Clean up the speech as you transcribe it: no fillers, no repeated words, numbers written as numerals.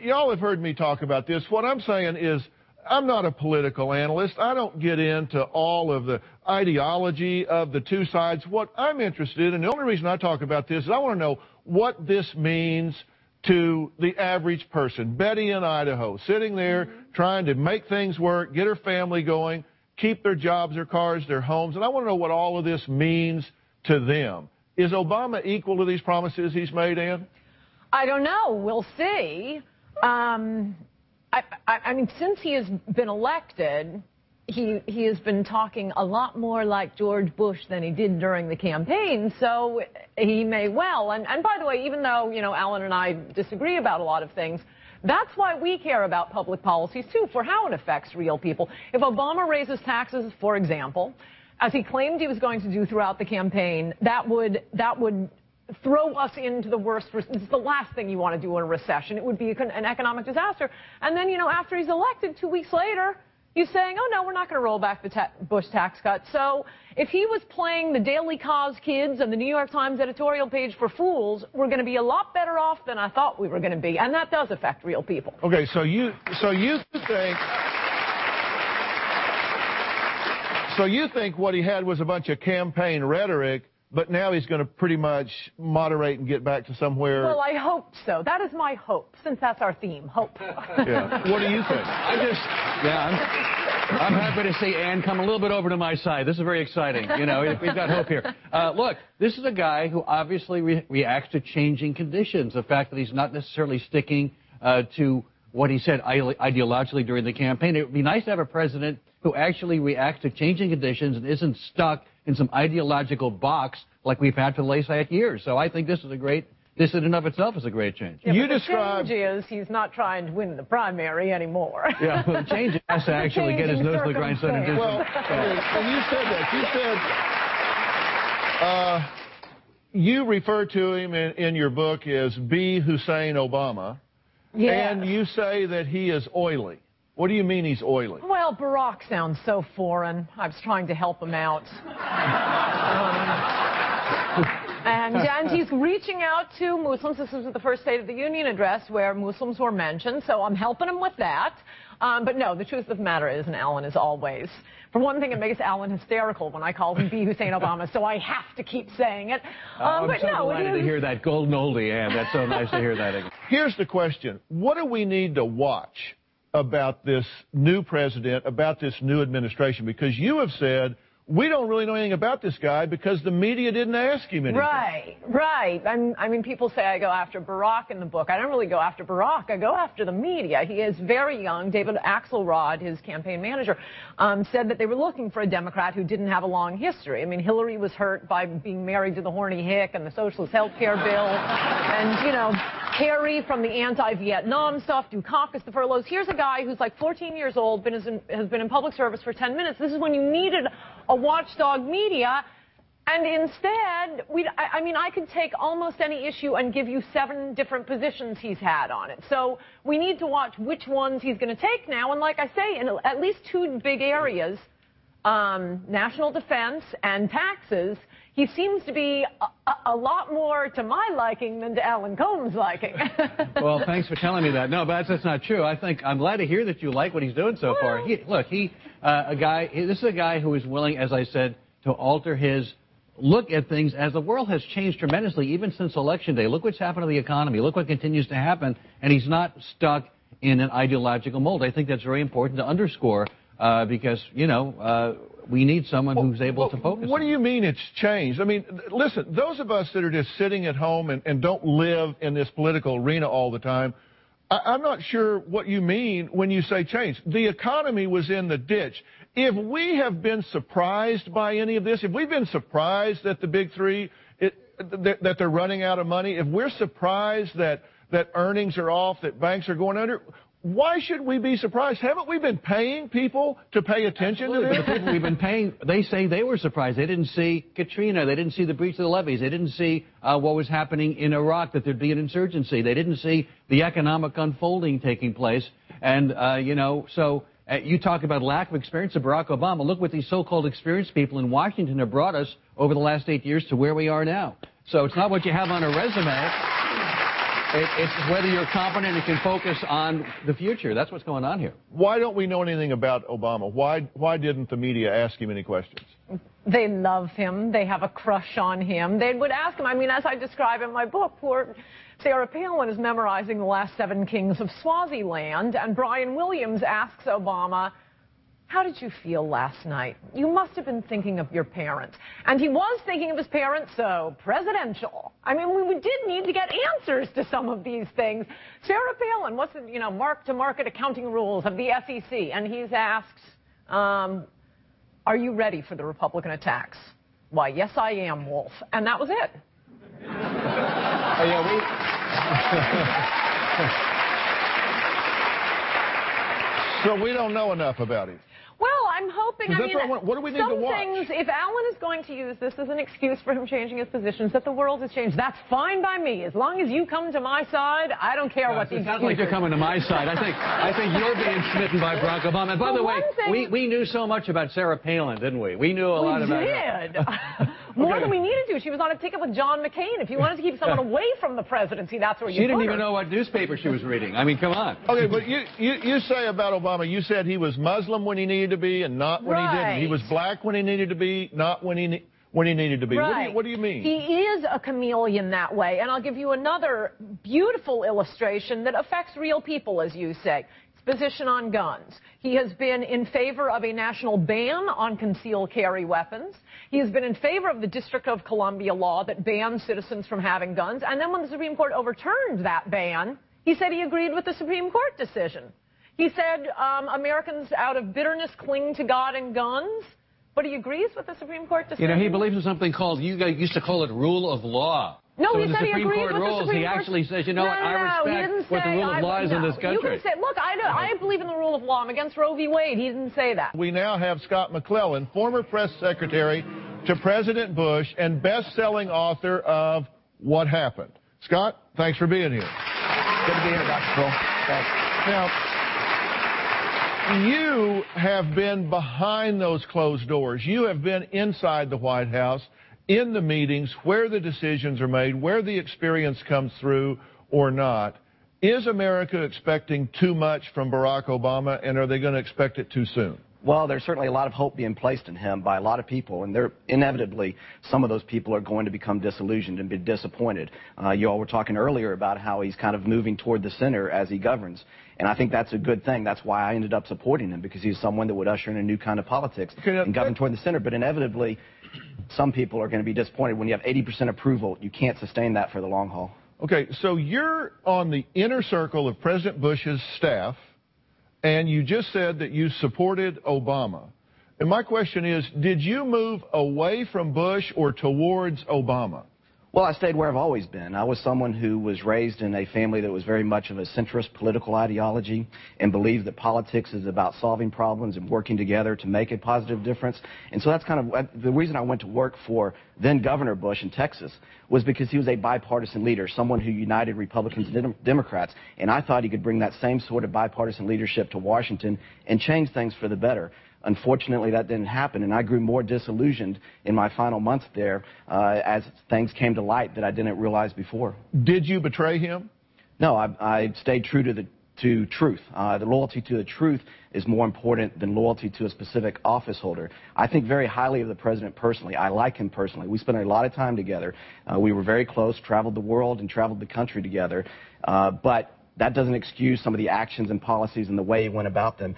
y'all have heard me talk about this. What I'm saying is I'm not a political analyst. I don't get into all of the ideology of the two sides. What I'm interested in, and the only reason I talk about this is I want to know what this means to the average person. Betty in Idaho, sitting there trying to make things work, get her family going, keep their jobs, their cars, their homes. And I want to know what all of this means to them. Is Obama equal to these promises he's made, Ann? I don't know. We'll see. I mean, since he has been elected, he has been talking a lot more like George Bush than he did during the campaign, so he may well. And by the way, even though, you know, Alan and I disagree about a lot of things, that's why we care about public policies, too, for how it affects real people. If Obama raises taxes, for example, as he claimed he was going to do throughout the campaign, that would throw us into the worst. It's the last thing you want to do in a recession. It would be an economic disaster. And then, you know, after he's elected, 2 weeks later, he's saying, oh, no, we're not going to roll back the Bush tax cut. So if he was playing the Daily Kos kids and the New York Times editorial page for fools, we're going to be a lot better off than I thought we were going to be. And that does affect real people. Okay, so you think what he had was a bunch of campaign rhetoric, but now he's going to pretty much moderate and get back to somewhere. Well, I hope so. That is my hope, since that's our theme, hope. Yeah. What do you think? I'm happy to see Ann come a little bit over to my side. This is very exciting. You know, we've got hope here. Look, this is a guy who obviously reacts to changing conditions. The fact that he's not necessarily sticking to what he said ideologically during the campaign. It would be nice to have a president who actually reacts to changing conditions and isn't stuck in some ideological box like we've had for the last 8 years. So I think this in and of itself is a great change. Yeah, the change is he's not trying to win the primary anymore. Yeah, well, the change has to actually get his nose to the grindstone and do well, and you said that. You refer to him in your book as B. Hussein Obama. Yes. And you say that he is oily. What do you mean he's oily? Well, Barack sounds so foreign. I was trying to help him out. And he's reaching out to Muslims. This is the first State of the Union address where Muslims were mentioned, so I'm helping him with that. But no, the truth of the matter is, and Alan is always, for one thing, it makes Alan hysterical when I call him B. Hussein Obama, so I have to keep saying it. I'm so delighted to hear that golden oldie, Ann. That's so nice to hear that again. Here's the question. What do we need to watch about this new president, about this new administration? Because you have said we don't really know anything about this guy because the media didn't ask him anything. Right. I mean, people say I go after Barack in the book. I don't really go after Barack. I go after the media. He is very young. David Axelrod, his campaign manager, said that they were looking for a Democrat who didn't have a long history. I mean, Hillary was hurt by being married to the horny hick and the socialist health care bill. And, you know, Kerry from the anti-Vietnam stuff, Dukakis, the furloughs. Here's a guy who's like 14 years old, has been in public service for 10 minutes. This is when you needed a watchdog media, and instead, I could take almost any issue and give you 7 different positions he's had on it. So we need to watch which ones he's going to take now, and like I say, in at least 2 big areas, national defense and taxes, he seems to be a lot more to my liking than to Alan Colmes' liking. Well, thanks for telling me that. No, but that's not true. I'm glad to hear that you like what he's doing so far. This is a guy who is willing, as I said, to alter his look at things as the world has changed tremendously, even since Election Day. Look what's happened to the economy. Look what continues to happen. And he's not stuck in an ideological mold. I think that's very important to underscore because, you know, we need someone who's able to focus. What do you mean it's changed? I mean, listen, those of us that are just sitting at home and don't live in this political arena all the time, I'm not sure what you mean when you say change. The economy was in the ditch. If we have been surprised by any of this, if we've been surprised that the big three, that they're running out of money, if we're surprised that earnings are off, that banks are going under, why should we be surprised? Haven't we been paying people to pay attention to this? The people we've been paying, they say they were surprised. They didn't see Katrina. They didn't see the breach of the levees. They didn't see what was happening in Iraq, that there'd be an insurgency. They didn't see the economic unfolding taking place. And, you know, so you talk about lack of experience of Barack Obama. Look what these so-called experienced people in Washington have brought us over the last 8 years to where we are now. So it's not what you have on a resume. It's whether you're competent and can focus on the future. That's what's going on here. Why don't we know anything about Obama? Why didn't the media ask him any questions? They love him. They have a crush on him. They would ask him. I mean, as I describe in my book, poor Sarah Palin is memorizing the last 7 kings of Swaziland, and Brian Williams asks Obama, "How did you feel last night? You must have been thinking of your parents." And he was thinking of his parents, so presidential. I mean, we did need to get answers to some of these things. Sarah Palin, what's the, mark-to-market accounting rules of the SEC? And he's asked, "Are you ready for the Republican attacks?" "Why, yes, I am, Wolf." And that was it. So we don't know enough about him. Well, I'm hoping, what do we need to watch? Some things, if Alan is going to use this as an excuse for him changing his positions, that the world has changed, that's fine by me. As long as you come to my side, I don't care what the excuse is. It sounds like you're coming to my side. I think you're being smitten by Barack Obama. And by the way, we knew so much about Sarah Palin, didn't we? We knew a lot about her. We did. More than we needed to. She was on a ticket with John McCain. If you wanted to keep someone away from the presidency, that's where you put her. She didn't even know what newspaper she was reading. I mean, come on. Okay, but you say about Obama, you said he was Muslim when he needed to be and not when he didn't. He was black when he needed to be, not when he needed to be. Right. What do you mean? He is a chameleon that way. And I'll give you another beautiful illustration that affects real people, as you say. His position on guns. He has been in favor of a national ban on concealed carry weapons. He has been in favor of the District of Columbia law that bans citizens from having guns. And then when the Supreme Court overturned that ban, he said he agreed with the Supreme Court decision. He said Americans out of bitterness cling to God and guns, but he agrees with the Supreme Court decision. You know, he believes in something called, you guys used to call it rule of law. No, so he said he agreed with the Supreme Court. He actually says, you know what, I respect what the rule of law is in this country. You can say, look, I believe in the rule of law. I'm against Roe v. Wade. He didn't say that. We now have Scott McClellan, former press secretary to President Bush and best-selling author of What Happened. Scott, thanks for being here. Good to be here, Dr. Cole. Thanks. Now, you have been behind those closed doors. You have been inside the White House, in the meetings, where the decisions are made, where the experience comes through or not. Is America expecting too much from Barack Obama, and are they going to expect it too soon? Well, there's certainly a lot of hope being placed in him by a lot of people, and inevitably some of those people are going to become disillusioned and be disappointed. You all were talking earlier about how he's kind of moving toward the center as he governs, and I think that's a good thing. That's why I ended up supporting him, because he's someone that would usher in a new kind of politics and govern toward the center. But inevitably, some people are going to be disappointed. When you have 80% approval, you can't sustain that for the long haul. Okay, so you're on the inner circle of President Bush's staff, and you just said that you supported Obama. And my question is, did you move away from Bush or towards Obama? Well, I stayed where I've always been. I was someone who was raised in a family that was very much of a centrist political ideology and believed that politics is about solving problems and working together to make a positive difference. And so that's kind of the reason I went to work for then Governor Bush in Texas, was because he was a bipartisan leader, someone who united Republicans and Democrats. And I thought he could bring that same sort of bipartisan leadership to Washington and change things for the better. Unfortunately, that didn't happen, and I grew more disillusioned in my final months there as things came to light that I didn't realize before. Did you betray him? No, I stayed true to truth. The loyalty to the truth is more important than loyalty to a specific office holder. I think very highly of the president personally. I like him personally. We spent a lot of time together. We were very close, traveled the world and traveled the country together. But that doesn't excuse some of the actions and policies and the way he went about them.